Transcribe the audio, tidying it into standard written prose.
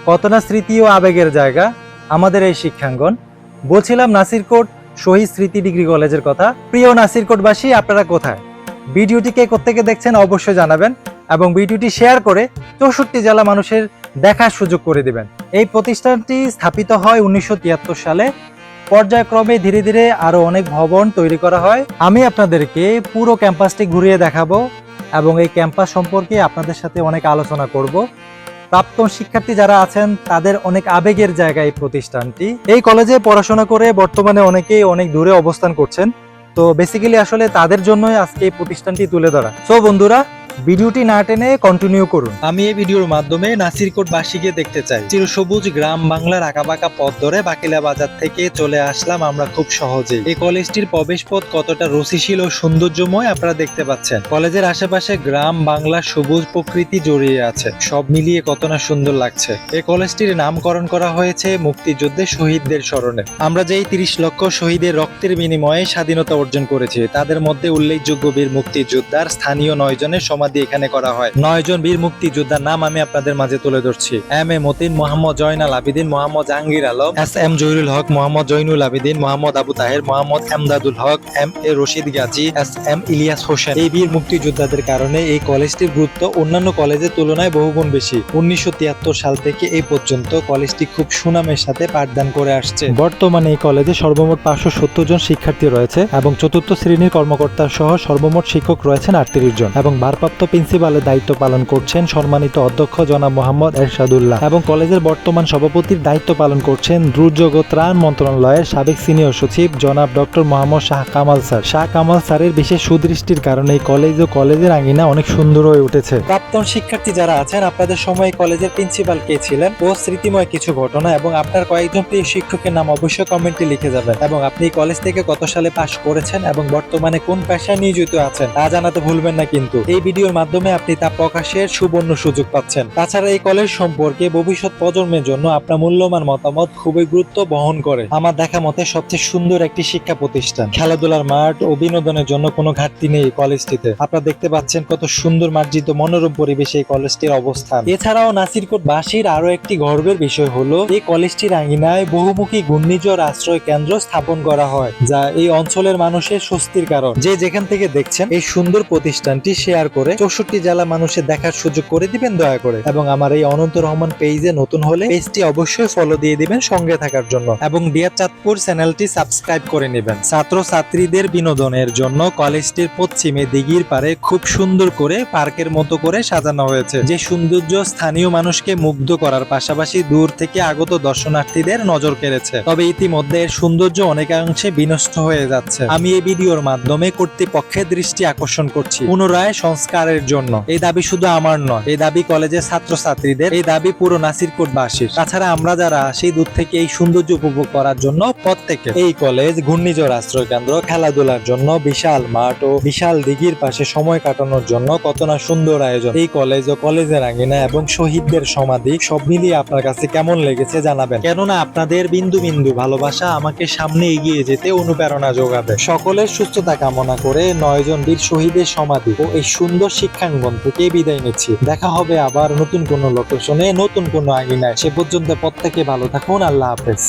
কত না স্মৃতি ও আবেগের জায়গা আমাদের এই শিক্ষাঙ্গন। বলছিলাম নাসিরকোট শহীদ স্মৃতি ডিগ্রি কলেজের কথা। প্রিয় নাসিরকোটবাসী, আপনারা কোথায়? ভিডিওটি কে কোত্থেকে দেখছেন অবশ্যই জানাবেন এবং ভিডিওটি শেয়ার করে 64 জেলা মানুষের দেখার সুযোগ করে দিবেন। এই প্রতিষ্ঠানটি স্থাপিত হয় 1973 সালে। পর্যায়ক্রমে ধীরে ধীরে আরো অনেক ভবন তৈরি করা হয়। আমি আপনাদেরকে পুরো ক্যাম্পাসটি ঘুরিয়ে দেখাবো এবং এই ক্যাম্পাস সম্পর্কে আপনাদের সাথে অনেক আলোচনা করব। প্রাক্তন শিক্ষার্থী যারা আছেন তাদের অনেক আবেগের জায়গা এই প্রতিষ্ঠানটি। এই কলেজে পড়াশোনা করে বর্তমানে অনেকেই অনেক দূরে অবস্থান করছেন। তো বেসিক্যালি আসলে তাদের জন্যই আজকে এই প্রতিষ্ঠানটি তুলে ধরা। সো বন্ধুরা, ভিডিওটি না টেনে কন্টিনিউ করুন। আমি এই ভিডিওর মাধ্যমে নাসিরকোটবাসীকে দেখতে চাই। চিরসবুজ গ্রাম বাংলার আঁকাবাঁকা পথ ধরে বাকিলা বাজার থেকে চলে আসলাম আমরা খুব সহজেই। এই কলেজটির প্রবেশ পথ কতটা রুচিশীল ও সৌন্দর্যময় আপনারা দেখতে পাচ্ছেন। কলেজের আশেপাশে গ্রাম বাংলার সবুজ প্রকৃতি জড়িয়ে আছে, সব মিলিয়ে কত না সুন্দর লাগছে। এই কলেজটির নামকরণ করা হয়েছে মুক্তিযুদ্ধে শহীদদের স্মরণে। আমরা যেই 30 লক্ষ শহীদের রক্তের বিনিময়ে স্বাধীনতা অর্জন করেছি, তাদের মধ্যে উল্লেখযোগ্য বীর মুক্তিযোদ্ধার স্থানীয় 9 জনের সমাধি এখানে করা হয়। 9 জন বীর মুক্তিযোদ্ধার নাম আমি আপনাদের মাঝে তুলে ধরছি। M A Matin, Mohammad Joynal Abedin, Mohammad Jahangir Alam, S M Zahirul Haque, Mohammad Zainul Abedin, Mohammad Abu Taher, Mohammad Emdadul Haque, M A Rashid Gazi, S M Ilias Hossain. এই বীর মুক্তিযোদ্ধাদের কারণে এই কলেজটির গুরুত্ব অন্যান্য কলেজের তুলনায় বহুগুণ বেশি। 1973 সাল থেকে এই পর্যন্ত কলেজটি খুব সুনামের সাথে পাঠদান করে আসছে। বর্তমানে এই কলেজে সর্বমোট 570 জন শিক্ষার্থী রয়েছে এবং চতুর্থ শ্রেণীর কর্মকর্তা সহ সর্বমোট শিক্ষক রয়েছেন 38 জন এবং ভারপ্রাপ্ত প্রিন্সিপালের দায়িত্ব পালন করছেন সম্মানিত অধ্যক্ষ জনাব মোহাম্মদ এরশাদুল্লাহ এবং কলেজের বর্তমান সভাপতির দায়িত্ব পালন করছেন দুর্যোগ ও ত্রাণ মন্ত্রণালয়ের সাবেক সিনিয়র সচিব জনাব ডক্টর মোহাম্মদ শাহ কামাল স্যার। শাহ কামাল স্যারের বিশেষ সুদৃষ্টির কারণে এই কলেজ ও কলেজের আঙিনা অনেক সুন্দর হয়ে উঠেছে। প্রাক্তন শিক্ষার্থী যারা আছেন, আপনাদের সময় কলেজের প্রিন্সিপাল কে ছিলেন ও স্মৃতিময় কিছু ঘটনা এবং আপনার কয়েকজন প্রিয় শিক্ষকের নাম অবশ্যই কমেন্টে লিখে যাবেন এবং আপনি কলেজ থেকে কত সালে পাশ করেছেন এবং বর্তমানে কোন পেশায় নিয়োজিত আছেন তা জানাতে ভুলবেন না কিন্তু। এই ভিডিওর মাধ্যমে আপনি তা প্রকাশের সুবর্ণ সুযোগ পাচ্ছেন। তাছাড়া এই কলেজ সম্পর্কে ভবিষ্যৎ প্রজন্মের জন্য আপনার মূল্যবান মতামত খুবই গুরুত্ব বহন করে। আমার দেখা মতে সবচেয়ে সুন্দর একটি শিক্ষা প্রতিষ্ঠান। খেলাধুলার মাঠ ও বিনোদনের জন্য কোনো ঘাটতি নেই এই কলেজটিতে। আপনারা দেখতে পাচ্ছেন কত সুন্দর মার্জিত মনোরম পরিবেশে এই কলেজটির অবস্থান। এছাড়াও নাসিরকোটবাসীর আরো একটি গর্বের বিষয় হলো এই কলেজটির আঙিনায় বহুমুখী ঘূর্ণিঝড় আশ্রয় কেন্দ্র স্থাপন করা হয়, যা এই অঞ্চলের মানুষের স্বস্তির কারণ। যে যেখান থেকে দেখছেন এই সুন্দর প্রতিষ্ঠানটি শেয়ার করে 64 জেলা মানুষের দেখার সুযোগ করে দিবেন দয়া করে এবং আমার এই অনন্ত রহমান পেজে নতুন হলে পেজটি অবশ্যই ফলো দিয়ে দিবেন সঙ্গে থাকার জন্য এবং ডিয়ার চাঁদপুর চ্যানেলটি সাবস্ক্রাইব করে নেবেন। ছাত্র ছাত্রীদের বিনোদনের জন্য কলেজটির পশ্চিমে দিঘির পারে খুব সুন্দর করে পার্কের মতো করে সাজানো হয়েছে, যে সৌন্দর্য স্থানীয় মানুষকে মুগ্ধ করার পাশাপাশি দূর থেকে আগত দর্শনার্থীদের নজর কেড়েছে। তবে ইতিমধ্যে এর সৌন্দর্য অনেকাংশে বিনষ্ট হয়ে যাচ্ছে। আমি এই ভিডিওর মাধ্যমে কর্তৃপক্ষের দৃষ্টি আকর্ষণ করছি পুনরায় সংস্কারের জন্য। এই দাবি শুধু আমার নয়, এই দাবি কলেজের ছাত্রছাত্রীদের, এই দাবি পুরো নাসিরকোটবাসীর। তাছাড়া আমরা যারা সেই দূর থেকে এই সৌন্দর্য উপভোগ করার জন্য প্রত্যেকে এই কলেজ ঘূর্ণিঝড় আশ্রয় কেন্দ্র, খেলাধুলার জন্য বিশাল মাঠ ও বিশাল দিঘির পাশে সময় কাটানোর জন্য কত না সুন্দর আয়োজন। এই কলেজ ও কলেজের আঙিনা এবং শহীদদের সমাধি সব মিলিয়ে আপনার কাছে কেমন লেগেছে জানাবেন, কেননা আপনাদের বিন্দু বিন্দু ভালোবাসা আমাকে সামনে এগিয়ে যেতে অনুপ্রেরণা যোগাবে। সকলের সুস্থতা কামনা করে 9 জন বীর শহীদের সমাধি ও এই সুন্দর শিক্ষাঙ্গন থেকে বিদায় নিচ্ছি। দেখা হবে আবার নতুন কোনো লোকেশনে, নতুন কোনো আঙিনায়। সে পর্যন্ত প্রত্যেকে ভালো থাকুন। আল্লাহ হাফেজ।